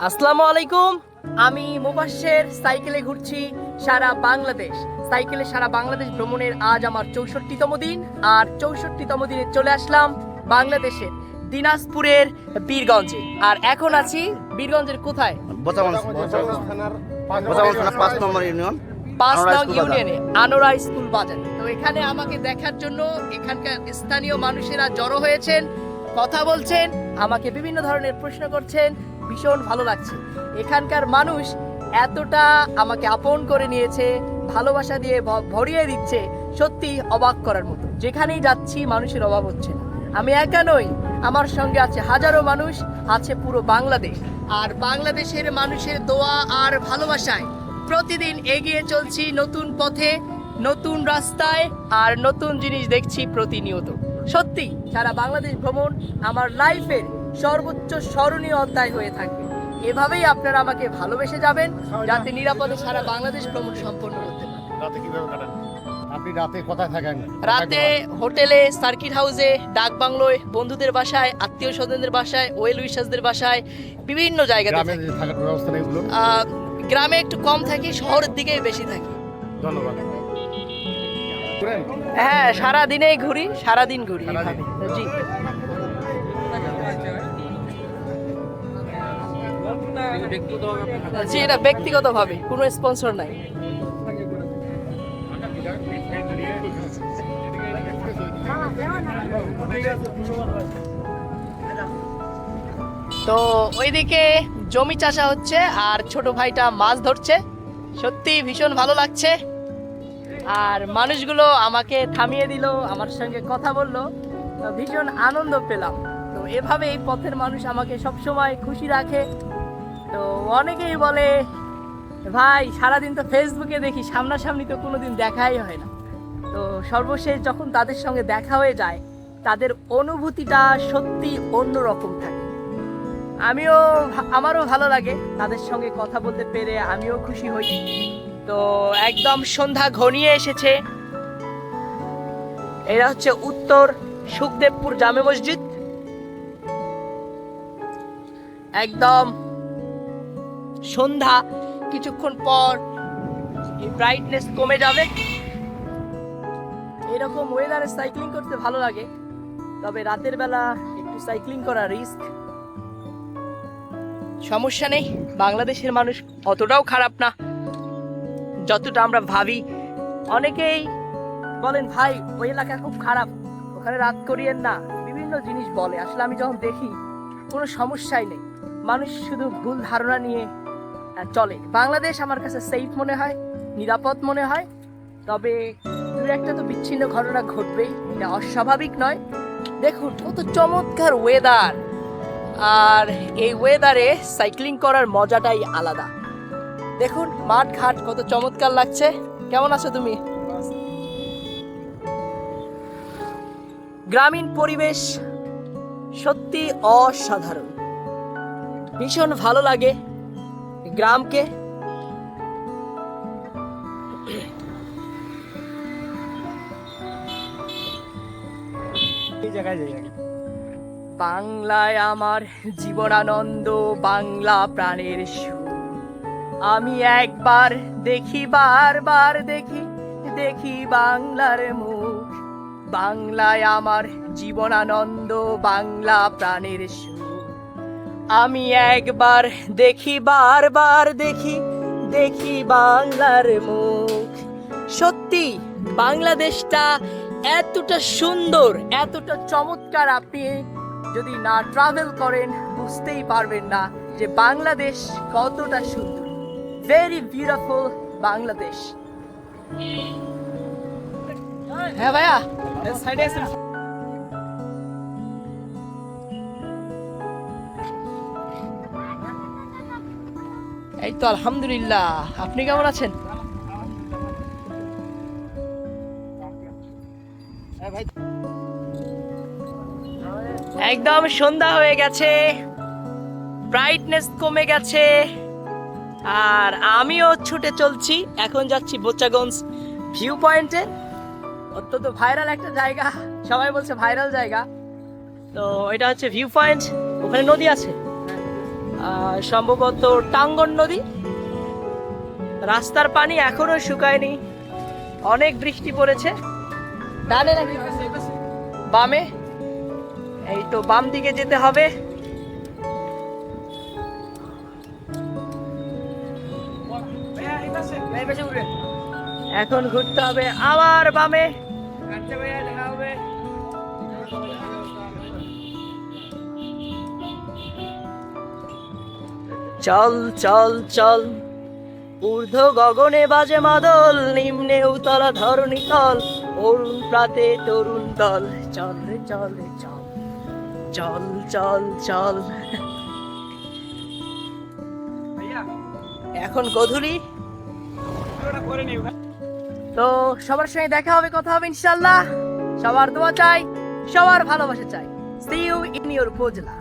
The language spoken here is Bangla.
আসসালামু আলাইকুম। আমি মুবাশ্শের সাইকেলে ঘুরছি সারা বাংলাদেশ। সাইকেলে সারা বাংলাদেশ ভ্রমণের আজ আমার 64তম দিন। আর 64তম দিনে চলে আসলাম বাংলাদেশের দিনাজপুরের বীরগঞ্জে। আর এখন আছি বীরগঞ্জের কোথায়? বোচাগঞ্জ থানা 5 নম্বর ইউনিয়ন 5 নং আনোয়ারা স্কুল ইউনিয়নে আনোয়ারা স্কুল বাজার। তো এখানে আমাকে দেখার জন্য এখানকার স্থানীয় মানুষেরা জড়ো হয়েছেন, কথা বলছেন, আমাকে বিভিন্ন ধরনের প্রশ্ন করছেন। ভীষণ ভালো লাগছে। এখানকার মানুষ এতটা আমাকে আপন করে নিয়েছে, ভালোবাসা দিয়ে ভরিয়ে দিচ্ছে, সত্যি অবাক করার মতো। যেখানেই যাচ্ছি মানুষের অভাব হচ্ছে না। আমি একা নই, আমার সঙ্গে আছে হাজারো মানুষ, আছে পুরো বাংলাদেশ। আর বাংলাদেশের মানুষের দোয়া আর ভালোবাসায় প্রতিদিন এগিয়ে চলছি নতুন পথে, নতুন রাস্তায়, আর নতুন জিনিস দেখছি প্রতিনিয়ত। সত্যি সারা বাংলাদেশ ভ্রমণ আমার লাইফের সর্বোচ্চ স্মরণীয় অধ্যায় হয়ে থাকবে। এভাবেই আপনারা আমাকে ভালোবেসে যাবেন, যাতে নিরাপদে সারা বাংলাদেশ ভ্রমণ সম্পন্ন করতে পারেন। রাতে কিভাবে কাটান? আপনি রাতে কোথায় থাকেন? রাতে হোটেলে, সার্কিট হাউসে, ডাক বাংলোয়, বন্ধুদের বাসায়, আত্মীয় স্বজনদের বাসায়, ওয়েল উইশার্সদের বাসায়, বিভিন্ন জায়গাতে গ্রামে থাকি। যে থাকার ব্যবস্থা নেই এগুলো? গ্রামে একটু কম থাকি, শহরের দিকে বেশি থাকি। ধন্যবাদ। ঘুরেন? হ্যাঁ, সারাদিনেই ঘুরি, সারাদিন ঘুরি সারাদিন? এভাবে। জি। জি, এটা ব্যক্তিগতভাবে, কোনো স্পন্সর নাই। তো ওইদিকে জমি চাষা হচ্ছে আর ছোট ভাইটা মাছ ধরছে। সত্যি ভীষণ ভালো লাগছে। আর মানুষগুলো আমাকে থামিয়ে দিল, আমার সঙ্গে কথা বললো, ভীষণ আনন্দ পেলাম। তো এভাবে এই পথের মানুষ আমাকে সবসময় খুশি রাখে। তো অনেকেই বলে, ভাই সারাদিন তো ফেসবুকে দেখি, সামনাসামনি তো কোনোদিন দেখাই হয় না। তো সর্বশেষ যখন তাদের সঙ্গে দেখা হয়ে যায়, তাদের অনুভূতিটা সত্যি অন্যরকম থাকে। আমারও ভালো লাগে তাদের সঙ্গে কথা বলতে পেরে, আমিও খুশি হই। তো একদম সন্ধ্যা ঘনিয়ে এসেছে। এরা হচ্ছে উত্তর সুখদেবপুর জামে মসজিদ। একদম সন্ধ্যা, কিছুক্ষণ পর এই ব্রাইটনেস কমে যাবে। এরকম ওয়েদারে সাইক্লিং করতে ভালো লাগে, তবে রাতের বেলা একটু সাইক্লিং করা রিস্ক। সমস্যা নেই, বাংলাদেশের মানুষ অতটাও খারাপ না যতটা আমরা ভাবি। অনেকেই বলেন, ভাই ওই এলাকা খুব খারাপ, ওখানে রাত করিয়েন না, বিভিন্ন জিনিস বলে। আসলে আমি যখন দেখি কোনো সমস্যাই নেই, মানুষ শুধু ভুল ধারণা নিয়ে চলে। বাংলাদেশ আমার কাছে সেফ মনে হয়, নিরাপদ মনে হয়। তবে দু একটা তো বিচ্ছিন্ন ঘটনা ঘটবেই, এটা অস্বাভাবিক নয়। দেখুন কত চমৎকার ওয়েদার, আর এই ওয়েদারে সাইক্লিং করার মজাটাই আলাদা। দেখুন মাঠ ঘাট কত চমৎকার লাগছে। কেমন আছো তুমি? গ্রামীণ পরিবেশ সত্যি অসাধারণ, ভীষণ ভালো লাগে গ্রামকে। বাংলায় আমার জীবনানন্দ, বাংলা প্রাণের সুর। আমি একবার দেখি, বারবার দেখি, দেখি বাংলার মুখ। বাংলায় আমার জীবনানন্দ, বাংলা প্রাণের সুর। আমি একবার দেখি, বারবার দেখি, দেখি বাংলার মুখ। সত্যি বাংলাদেশটা এতটা সুন্দর, এতটা চমৎকার, আপনি যদি না ট্রাভেল করেন বুঝতেই পারবেন না যে বাংলাদেশ কতটা সুন্দর। Very beautiful Bangladesh. হ্যাঁ ভাইয়া, সাইডে আসেন। এই তো আলহামদুলিল্লাহ, আপনি কেমন আছেন? একদম সন্ধ্যা হয়ে গেছে, ব্রাইটনেস কমে গেছে, আর আমিও ছুটে চলছি। এখন যাচ্ছি বোচাগঞ্জ ভিউ পয়েন্টে। অত্যন্ত ভাইরাল একটা জায়গা, সবাই বলছে ভাইরাল জায়গা। তো এটা হচ্ছে ভিউ পয়েন্ট, ওখানে নদী আছে। সম্ভবত টাঙ্গন নদী। রাস্তার পানি এখনো শুকায়নি, অনেক বৃষ্টি পড়েছে। ডানে নাকি বামে? এই তো বাম দিকে যেতে হবে। এখন ঘুরতে হবে আবার বামে। চল চল চল, ঊর্ধ্ব গগনে বাজে মাদল, নিম্নে উতলা ধরণী তল, অরুণ প্রাতে তরুণ দল। চল রে চল রে চল, চল চল চল। এখন গধূলি, তো সবার সঙ্গে দেখা হবে, কথা হবে ইনশাল্লাহ। সবার দোয়া চাই, সবার ভালোবাসা চাই। See you in your উপজেলা।